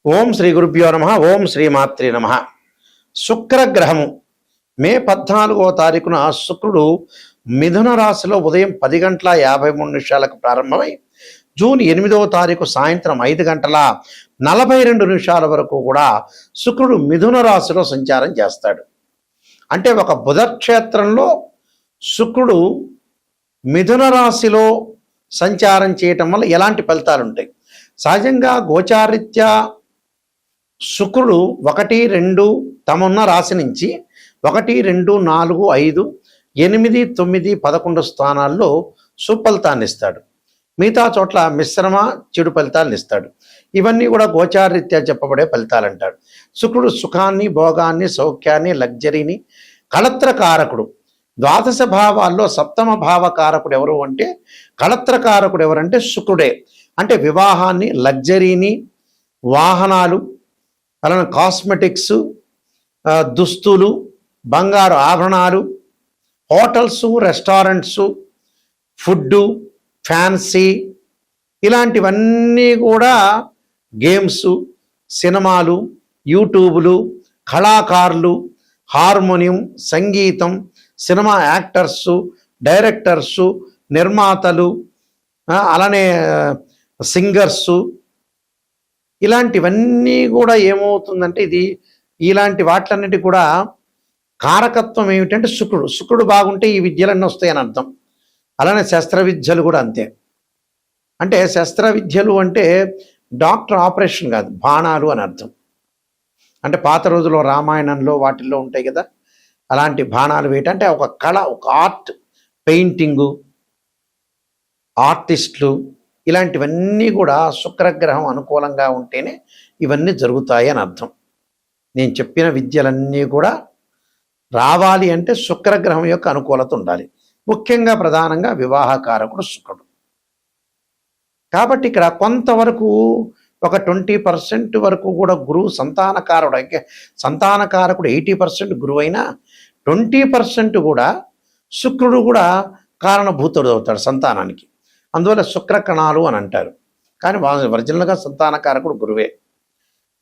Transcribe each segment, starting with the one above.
ఓం శ్రీ గురుభ్యో నమ. ఓం శ్రీ మాత్రే నమ. శుక్రగ్రహము మే 14వ తారీఖున శుక్రుడు మిథున రాశిలో ఉదయం 10 గంటల 53 నిమిషాలకు ప్రారంభమై జూన్ 8వ తారీఖు సాయంత్రం 5 గంటల 42 నిమిషాల వరకు కూడా శుక్రుడు మిథున రాశిలో సంచారం చేస్తాడు. అంటే ఒక బుధక్షేత్రంలో శుక్రుడు మిథున రాశిలో సంచారం చేయటం వల్ల ఎలాంటి ఫలితాలు ఉంటాయి? సహజంగా గోచారీత్యా శుక్రుడు 1, 2 తమన్న రాశి నుంచి 1, 2, 4, 5, 8, 9, 11 స్థానాల్లో సుఫలితాన్ని ఇస్తాడు. మిగతా చోట్ల మిశ్రమ చెడు ఫలితాలను ఇస్తాడు. ఇవన్నీ కూడా గోచారీత్యా చెప్పబడే ఫలితాలు అంటాడు. శుక్రుడు సుఖాన్ని, భోగాన్ని, సౌఖ్యాన్ని, లగ్జరీని, కళత్రకారకుడు. ద్వాదశ భావాల్లో 7వ భావకారకుడు ఎవరు అంటే కళత్రకారకుడు ఎవరంటే శుక్రుడే. అంటే వివాహాన్ని, లగ్జరీని, వాహనాలు, అలానే కాస్మెటిక్స్, దుస్తులు, బంగారు ఆభరణాలు, హోటల్స్, రెస్టారెంట్స్, ఫుడ్డు, ఫ్యాన్సీ, ఇలాంటివన్నీ కూడా గేమ్స్, సినిమాలు, యూట్యూబులు, కళాకారులు, హార్మోనియం, సంగీతం, సినిమా యాక్టర్సు, డైరెక్టర్సు, నిర్మాతలు, అలానే సింగర్సు, ఇలాంటివన్నీ కూడా ఏమవుతుందంటే ఇలాంటి వాటిలన్నిటి కూడా కారకత్వం ఏమిటంటే శుక్రుడు బాగుంటే ఈ విద్యలన్నీ వస్తాయని అర్థం. అలానే శస్త్ర విద్యలు కూడా అంతే. అంటే శస్త్ర విద్యలు అంటే డాక్టర్ ఆపరేషన్ కాదు, బాణాలు అని అర్థం. అంటే పాత రోజుల్లో రామాయణంలో వాటిల్లో ఉంటాయి కదా, అలాంటి బాణాలు వేయటంటే ఒక కళ, ఒక ఆర్ట్, పెయింటింగు, ఆర్టిస్టులు, ఇలాంటివన్నీ కూడా శుక్రగ్రహం అనుకూలంగా ఉంటేనే ఇవన్నీ జరుగుతాయి అని అర్థం. నేను చెప్పిన విద్యలన్నీ కూడా రావాలి అంటే శుక్రగ్రహం యొక్క అనుకూలత ఉండాలి. ముఖ్యంగా ప్రధానంగా వివాహకారకుడు శుక్రుడు. కాబట్టి ఇక్కడ కొంతవరకు ఒక 20% వరకు కూడా గురువు సంతానకారకుడు 80% గురువు అయినా 20% కూడా శుక్రుడు కూడా కారణభూతుడు అవుతాడు సంతానానికి. అందువల్ల శుక్రకణాలు అని అంటారు. కానీ ఒరిజినల్గా సంతానకారకుడు గురువే.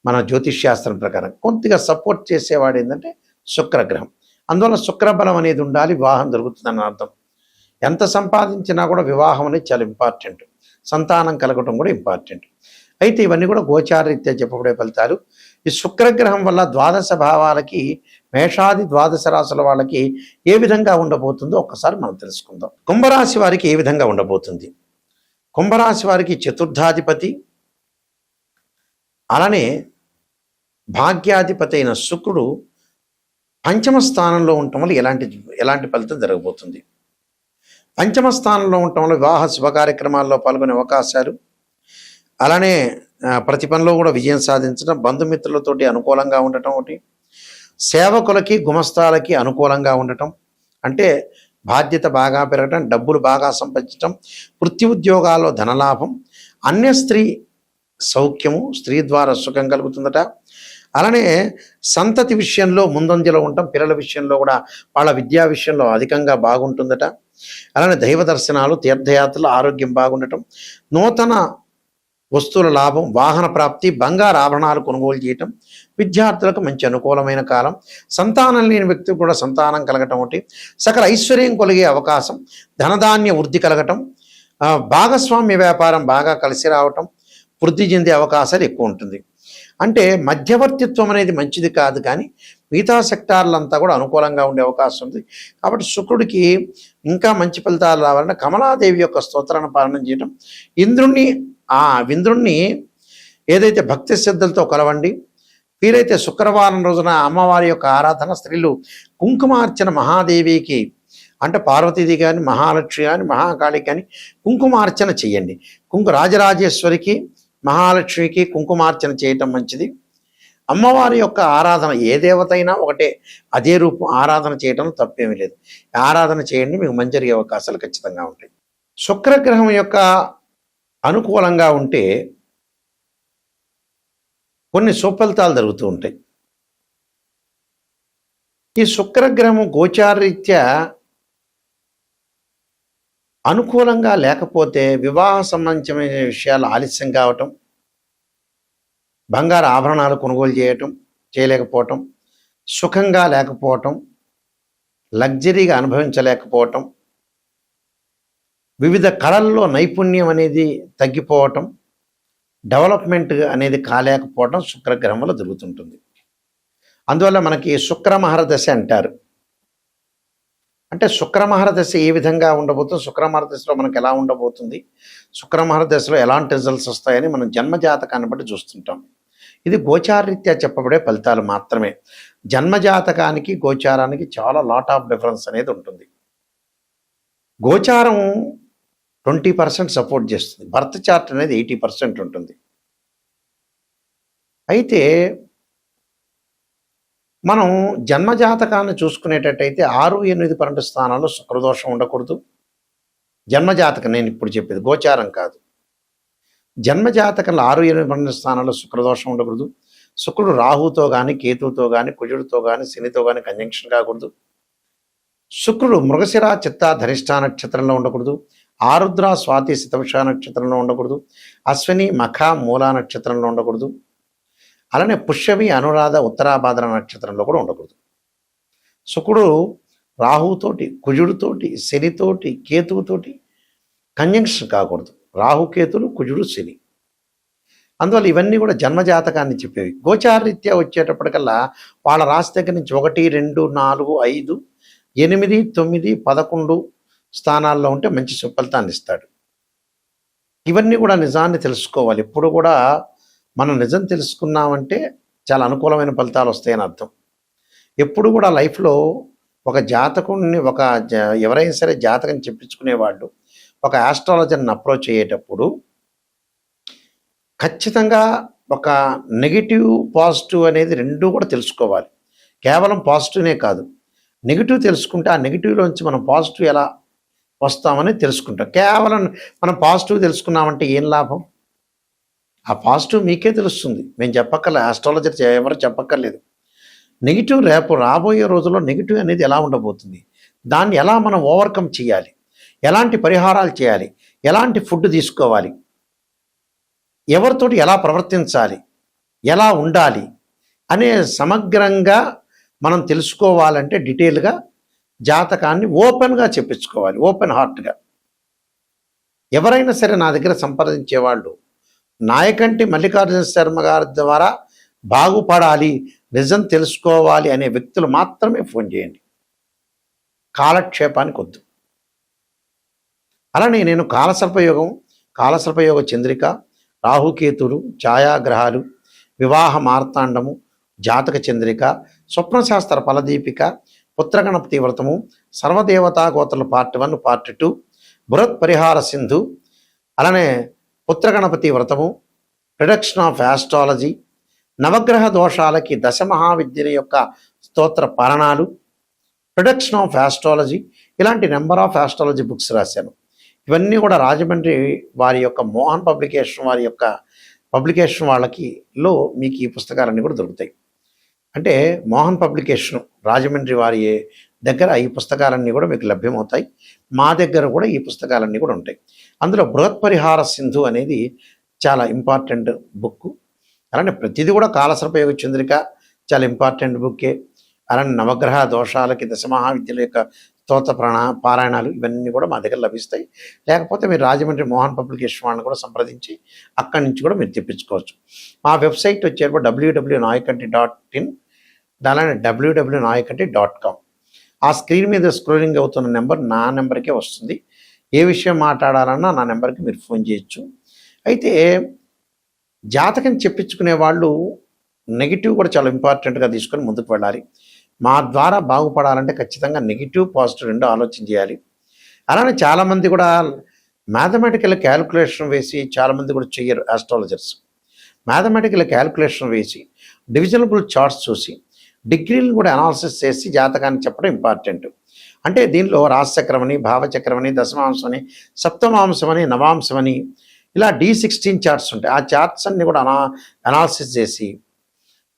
మన జ్యోతిష్శాస్త్రం ప్రకారం కొద్దిగా సపోర్ట్ చేసేవాడు ఏంటంటే శుక్రగ్రహం. అందువల్ల శుక్రబలం అనేది ఉండాలి, వివాహం జరుగుతుందని అర్థం. ఎంత సంపాదించినా కూడా వివాహం అనేది చాలా ఇంపార్టెంట్, సంతానం కలగటం కూడా ఇంపార్టెంట్. అయితే ఇవన్నీ కూడా గోచారరీత్యా చెప్పబడే ఫలితాలు. ఈ శుక్రగ్రహం వల్ల ద్వాదశ భావాలకి, మేషాది ద్వాదశ రాశుల వాళ్ళకి ఏ విధంగా ఉండబోతుందో ఒక్కసారి మనం తెలుసుకుందాం. కుంభరాశి వారికి ఏ విధంగా ఉండబోతుంది? కుంభరాశి వారికి చతుర్థాధిపతి, అలానే భాగ్యాధిపతి అయిన శుక్రుడు పంచమ స్థానంలో ఉండటం వల్ల ఎలాంటి ఫలితం జరగబోతుంది? పంచమ స్థానంలో ఉండటం వల్ల వివాహ శుభ కార్యక్రమాల్లో పాల్గొనే అవకాశాలు, అలానే ప్రతి పనిలో కూడా విజయం సాధించడం, బంధుమిత్రులతోటి అనుకూలంగా ఉండటం, ఒకటి సేవకులకి, గుమస్తాలకి అనుకూలంగా ఉండటం, అంటే బాధ్యత బాగా పెరగటం, డబ్బులు బాగా సంపాదించడం, వృత్తి ఉద్యోగాల్లో ధనలాభం, అన్య స్త్రీ సౌఖ్యము, స్త్రీ ద్వారా సుఖం కలుగుతుందట. అలానే సంతతి విషయంలో ముందంజలో ఉండటం, పిల్లల విషయంలో కూడా వాళ్ళ విద్యా విషయంలో అధికంగా బాగుంటుందట. అలానే దైవ దర్శనాలు, తీర్థయాత్రలు, ఆరోగ్యం బాగుండటం, నూతన వస్తువుల లాభం, వాహన ప్రాప్తి, బంగారు ఆభరణాలు కొనుగోలు చేయటం, విద్యార్థులకు మంచి అనుకూలమైన కాలం, సంతానం లేని వ్యక్తికి కూడా సంతానం కలగటం, ఒకటి సకల ఐశ్వర్యం కలిగే అవకాశం, ధనధాన్య వృద్ధి కలగటం, భాగస్వామ్య వ్యాపారం బాగా కలిసి రావటం, వృద్ధి చెందే అవకాశాలు ఎక్కువ ఉంటుంది. అంటే మధ్యవర్తిత్వం అనేది మంచిది కాదు, కానీ మిగతా సెక్టార్లంతా కూడా అనుకూలంగా ఉండే అవకాశం ఉంది. కాబట్టి శుక్రుడికి ఇంకా మంచి ఫలితాలు రావాలంటే కమలాదేవి యొక్క స్తోత్రాన్ని పాలన చేయటం, ఇంద్రుణ్ణి ఏదైతే భక్తి శ్రద్ధలతో కలవండి. వీరైతే శుక్రవారం రోజున అమ్మవారి యొక్క ఆరాధన, స్త్రీలు కుంకుమార్చన మహాదేవికి, అంటే పార్వతీదేవి కానీ, మహాలక్ష్మి కానీ, మహాకాళి కానీ కుంకుమార్చన చేయండి. రాజరాజేశ్వరికి, మహాలక్ష్మికి కుంకుమార్చన చేయటం మంచిది. అమ్మవారి యొక్క ఆరాధన ఏ దేవత అయినా ఒకటే, అదే రూపం ఆరాధన చేయటం తప్పేమీ లేదు. ఆరాధన చేయండి, మీకు మంచి జరిగే అవకాశాలు ఖచ్చితంగా ఉంటాయి. శుక్రగ్రహం యొక్క అనుకూలంగా ఉంటే కొన్ని సుఫలితాలు జరుగుతూ ఉంటాయి. ఈ శుక్రగ్రహము గోచారరీత్యా అనుకూలంగా లేకపోతే వివాహ సంబంధించిన విషయాలు ఆలస్యం కావటం, బంగారు ఆభరణాలు కొనుగోలు చేయలేకపోవటం, సుఖంగా లేకపోవటం, లగ్జరీగా అనుభవించలేకపోవటం, వివిధ కళల్లో నైపుణ్యం అనేది తగ్గిపోవటం, డెవలప్మెంట్ అనేది కాలేకపోవటం శుక్రగ్రహం వల్ల జరుగుతుంటుంది. అందువల్ల మనకి శుక్రమహర దశ అంటారు. అంటే శుక్రమహర దశ ఏ విధంగా ఉండబోతుంది, శుక్రమహర దశలో మనకు ఎలా ఉండబోతుంది, శుక్రమహర దశలో ఎలాంటి రిజల్ట్స్ వస్తాయని మనం జన్మజాతకాన్ని బట్టి చూస్తుంటాం. ఇది గోచారరీత్యా చెప్పబడే ఫలితాలు మాత్రమే. జన్మజాతకానికి గోచారానికి చాలా లాట్ ఆఫ్ డిఫరెన్స్ అనేది ఉంటుంది. గోచారం 20% సపోర్ట్ చేస్తుంది, బర్త్ చార్ట్ అనేది 80% ఉంటుంది. అయితే మనం జన్మజాతకాన్ని చూసుకునేటట్టయితే 6, 8, 12 స్థానాల్లో శుక్రదోషం ఉండకూడదు. జన్మజాతకం నేను ఇప్పుడు చెప్పేది, గోచారం కాదు. జన్మజాతకంలో 6, 8, 12 స్థానాల్లో శుక్రదోషం ఉండకూడదు. శుక్రుడు రాహుతో కానీ, కేతువుతో కానీ, కుజుడితో కానీ, శనితో కానీ కంజంక్షన్ కాకూడదు. శుక్రుడు మృగశిర, చిత్త, ధనిష్ట నక్షత్రంలో ఉండకూడదు. ఆరుద్ర, స్వాతి, శతభిష నక్షత్రంలో ఉండకూడదు. అశ్విని, మఖ, మూలా నక్షత్రంలో ఉండకూడదు. అలానే పుష్యమి, అనురాధ, ఉత్తరాభాద్ర నక్షత్రంలో కూడా ఉండకూడదు. శుక్రుడు రాహుతోటి, కుజుడితోటి, శనితోటి, కేతువుతోటి కంజంక్షన్ కాకూడదు. రాహుకేతులు, కుజుడు, శని. అందువల్ల ఇవన్నీ కూడా జన్మజాతకాన్ని చెప్పేవి. గోచారరీత్యా వచ్చేటప్పటికల్లా వాళ్ళ రాశి దగ్గర నుంచి 1, 2, 4, 5, 8, 9, 11 స్థానాల్లో ఉంటే మంచి సుఫలితాన్ని ఇస్తాడు. ఇవన్నీ కూడా నిజాన్ని తెలుసుకోవాలి. ఎప్పుడు కూడా మనం నిజం తెలుసుకున్నామంటే చాలా అనుకూలమైన ఫలితాలు వస్తాయని అర్థం. ఎప్పుడు కూడా లైఫ్లో ఒక జాతకుడిని, ఎవరైనా సరే జాతకం చెప్పించుకునేవాళ్ళు ఒక ఆస్ట్రాలజర్ని అప్రోచ్ అయ్యేటప్పుడు ఖచ్చితంగా ఒక నెగిటివ్, పాజిటివ్ అనేది రెండూ కూడా తెలుసుకోవాలి. కేవలం పాజిటివ్నే కాదు, నెగిటివ్ తెలుసుకుంటే ఆ నెగిటివ్లోంచి మనం పాజిటివ్ ఎలా వస్తామని తెలుసుకుంటాం. కేవలం మనం పాజిటివ్ తెలుసుకున్నామంటే ఏం లాభం? ఆ పాజిటివ్ మీకే తెలుస్తుంది, మేము చెప్పక్కర్లేదు, ఆస్ట్రాలజర్ ఎవరు చెప్పక్కర్లేదు. నెగిటివ్ రేపు రాబోయే రోజుల్లో నెగిటివ్ అనేది ఎలా ఉండబోతుంది, దాన్ని ఎలా మనం ఓవర్కమ్ చేయాలి, ఎలాంటి పరిహారాలు చేయాలి, ఎలాంటి ఫుడ్ తీసుకోవాలి, ఎవరితోటి ఎలా ప్రవర్తించాలి, ఎలా ఉండాలి అనే సమగ్రంగా మనం తెలుసుకోవాలంటే డీటెయిల్గా జాతకాన్ని ఓపెన్గా చెప్పించుకోవాలి, ఓపెన్ హార్ట్గా. ఎవరైనా సరే నా దగ్గర సంప్రదించేవాళ్ళు నాయకంటి మల్లికార్జున శర్మ గారి ద్వారా బాగుపడాలి, నిజం తెలుసుకోవాలి అనే వ్యక్తులు మాత్రమే ఫోన్ చేయండి, కాలక్షేపానికి వద్దు. అలానే నేను కాలసర్పయోగ చంద్రిక, రాహుకేతులు, ఛాయాగ్రహాలు, వివాహ మార్తాండము, జాతక చంద్రిక, స్వప్నశాస్త్ర ఫలదీపిక, పుత్రగణపతి వ్రతము, సర్వదేవతా గోత్రుల పార్ట్ 1, పార్ట్ 2, బృహత్ పరిహార సింధు, అలానే పుత్రగణపతి వ్రతము, ప్రిడక్షన్ ఆఫ్ ఆస్ట్రాలజీ, నవగ్రహ దోషాలకి దశమహావిద్యల యొక్క స్తోత్ర పారణాలు, ప్రిడక్షన్ ఆఫ్ ఆస్ట్రాలజీ, ఇలాంటి నెంబర్ ఆఫ్ ఆస్ట్రాలజీ బుక్స్ రాశాను. ఇవన్నీ కూడా రాజమండ్రి వారి యొక్క మోహన్ పబ్లికేషన్ వారి యొక్క పబ్లికేషన్ వాళ్ళకిలో మీకు ఈ పుస్తకాలన్నీ కూడా దొరుకుతాయి. అంటే మోహన్ పబ్లికేషన్ రాజమండ్రి వారి దగ్గర ఈ పుస్తకాలన్నీ కూడా మీకు లభ్యమవుతాయి. మా దగ్గర కూడా ఈ పుస్తకాలన్నీ కూడా ఉంటాయి. అందులో బృహత్ పరిహార సింధు అనేది చాలా ఇంపార్టెంట్ బుక్. అలానే ప్రతిదీ కూడా కాలసర్పయోగ చంద్రిక చాలా ఇంపార్టెంట్ బుక్కే. అలానే నవగ్రహ దోషాలకి దశమహావిద్యల యొక్క స్తోత్ర పారాయణాలు ఇవన్నీ కూడా మా దగ్గర లభిస్తాయి. లేకపోతే మీరు రాజమండ్రి మోహన్ పబ్లికేషన్ వాళ్ళని కూడా సంప్రదించి అక్కడి నుంచి కూడా మీరు తెప్పించుకోవచ్చు. మా వెబ్సైట్ వచ్చేటప్పుడు www.nayakanti.in, అలానే www.nayakanti.com. ఆ స్క్రీన్ మీద స్క్రోలింగ్ అవుతున్న నెంబర్ నా నెంబర్కే వస్తుంది. ఏ విషయం మాట్లాడాలన్నా నా నెంబర్కి మీరు ఫోన్ చేయొచ్చు. అయితే జాతకం చెప్పించుకునే వాళ్ళు నెగిటివ్ కూడా చాలా ఇంపార్టెంట్గా తీసుకొని ముందుకు వెళ్ళాలి. మా ద్వారా బాగుపడాలంటే ఖచ్చితంగా నెగిటివ్, పాజిటివ్ రెండు ఆలోచన చేయాలి. అలానే చాలామంది కూడా మ్యాథమెటికల్ క్యాలిక్యులేషన్ వేసి చాలామంది కూడా చెయ్యరు. ఆస్ట్రాలజర్స్ మ్యాథమెటికల్ క్యాలిక్యులేషన్ వేసి డివిజనబుల్ చార్ట్స్ చూసి డిగ్రీలను కూడా అనాలిసిస్ చేసి జాతకాన్ని చెప్పడం ఇంపార్టెంట్. అంటే దీనిలో రాశిచక్రమని, భావచక్రమని, దశమాంశమని, సప్తమాంశమని, నవాంశమని ఇలా D16 చార్ట్స్ ఉంటాయి. ఆ చార్ట్స్ అన్ని కూడా అనాలిసిస్ చేసి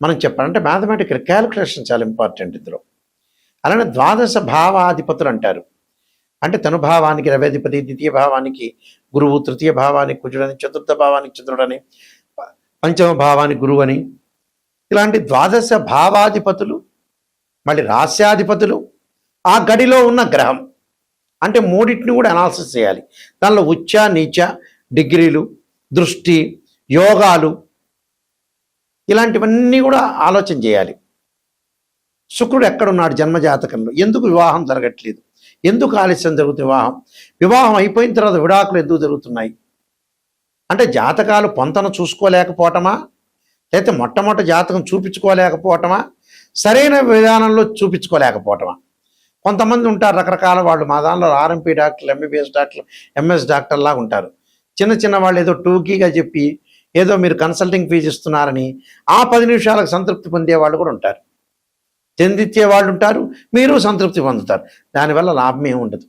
మనం చెప్పాలంటే మ్యాథమెటికల్ క్యాలిక్యులేషన్ చాలా ఇంపార్టెంట్ ఇందులో. అలానే ద్వాదశ భావాధిపతులు అంటారు. అంటే తనుభావానికి రవ్యాధిపతి, ద్వితీయ భావానికి గురువు, తృతీయ భావానికి కుజుడని, చతుర్థ భావానికి చంద్రుడని, పంచమ భావానికి గురువు అని, ఇలాంటి ద్వాదశ భావాధిపతులు, మళ్ళీ రాస్యాధిపతులు, ఆ గడిలో ఉన్న గ్రహం, అంటే మూడింటిని కూడా అనాలిసిస్ చేయాలి. దానిలో ఉచ్చ నీచ డిగ్రీలు, దృష్టి, యోగాలు, ఇలాంటివన్నీ కూడా ఆలోచన చేయాలి. శుక్రుడు ఎక్కడున్నాడు జన్మజాతకంలో, ఎందుకు వివాహం జరగట్లేదు, ఎందుకు ఆలస్యం జరుగుతుంది వివాహం, వివాహం అయిపోయిన తర్వాత విడాకులు ఎందుకు జరుగుతున్నాయి, అంటే జాతకాలు పొంతన చూసుకోలేకపోవటమా, లేకపోతే మొట్టమొదటి జాతకం చూపించుకోలేకపోవటమా, సరైన విధానంలో చూపించుకోలేకపోవటమా. కొంతమంది ఉంటారు రకరకాల వాళ్ళు, మా దానిలో ఆర్ఎంపీ డాక్టర్లు, ఎంబీబీఎస్ డాక్టర్లు, ఎంఎస్ డాక్టర్లాగా ఉంటారు. చిన్న చిన్న వాళ్ళు ఏదో టూకీగా చెప్పి ఏదో మీరు కన్సల్టింగ్ ఫీజు ఇస్తున్నారని ఆ 10 నిమిషాలకు సంతృప్తి పొందే వాళ్ళు కూడా ఉంటారు, చెందిచ్చే వాళ్ళు ఉంటారు, మీరు సంతృప్తి పొందుతారు, దానివల్ల లాభం ఏమి ఉండదు.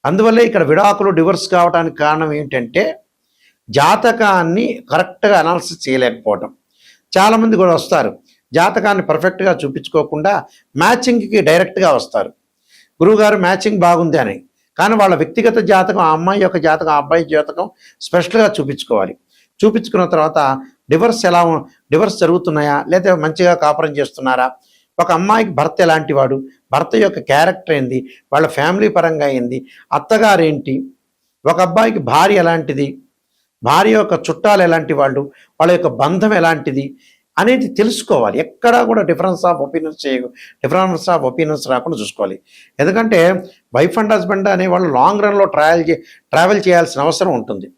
అందువల్లే ఇక్కడ విడాకులు డివోర్స్ కావడానికి కారణం ఏంటంటే జాతకాన్ని కరెక్ట్గా అనాలిసిస్ చేయలేకపోవడం. చాలామంది కూడా వస్తారు జాతకాన్ని పర్ఫెక్ట్గా చూపించుకోకుండా మ్యాచింగ్కి డైరెక్ట్గా వస్తారు, గురువుగారు మ్యాచింగ్ బాగుంది అని. కానీ వాళ్ళ వ్యక్తిగత జాతకం, ఆ అమ్మాయి యొక్క జాతకం, ఆ అబ్బాయి జాతకం స్పెషల్గా చూపించుకోవాలి. చూపించుకున్న తర్వాత డివర్స్ జరుగుతున్నాయా, లేదా మంచిగా కాపురం చేస్తున్నారా, ఒక అమ్మాయికి భర్త ఎలాంటి వాడు, భర్త యొక్క క్యారెక్టర్ ఏంది, వాళ్ళ ఫ్యామిలీ పరంగా ఏంది, అత్తగారేంటి, ఒక అబ్బాయికి భార్య ఎలాంటిది, భార్య యొక్క చుట్టాలు ఎలాంటి వాళ్ళు, వాళ్ళ యొక్క బంధం ఎలాంటిది అనేది తెలుసుకోవాలి. ఎక్కడా కూడా డిఫరెన్స్ ఆఫ్ ఒపీనియన్స్ రాకుండా చూసుకోవాలి. ఎందుకంటే వైఫ్ అండ్ హస్బెండ్ అనేవాళ్ళు లాంగ్ రన్లో ట్రావెల్ చేయాల్సిన అవసరం ఉంటుంది.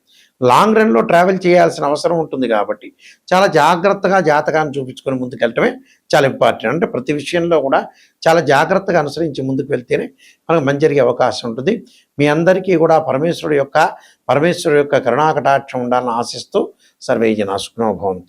లాంగ్ రన్లో ట్రావెల్ చేయాల్సిన అవసరం ఉంటుంది కాబట్టి చాలా జాగ్రత్తగా జాతకాన్ని చూపించుకొని ముందుకెళ్ళటమే చాలా ఇంపార్టెంట్. అంటే ప్రతి విషయంలో కూడా చాలా జాగ్రత్తగా అనుసరించి ముందుకు వెళ్తేనే మనకు మంచి జరిగే అవకాశం ఉంటుంది. మీ అందరికీ కూడా పరమేశ్వరుడు యొక్క కరుణాకటాక్షం ఉండాలని ఆశిస్తూ సర్వే జనా సుఖినో భవంతు.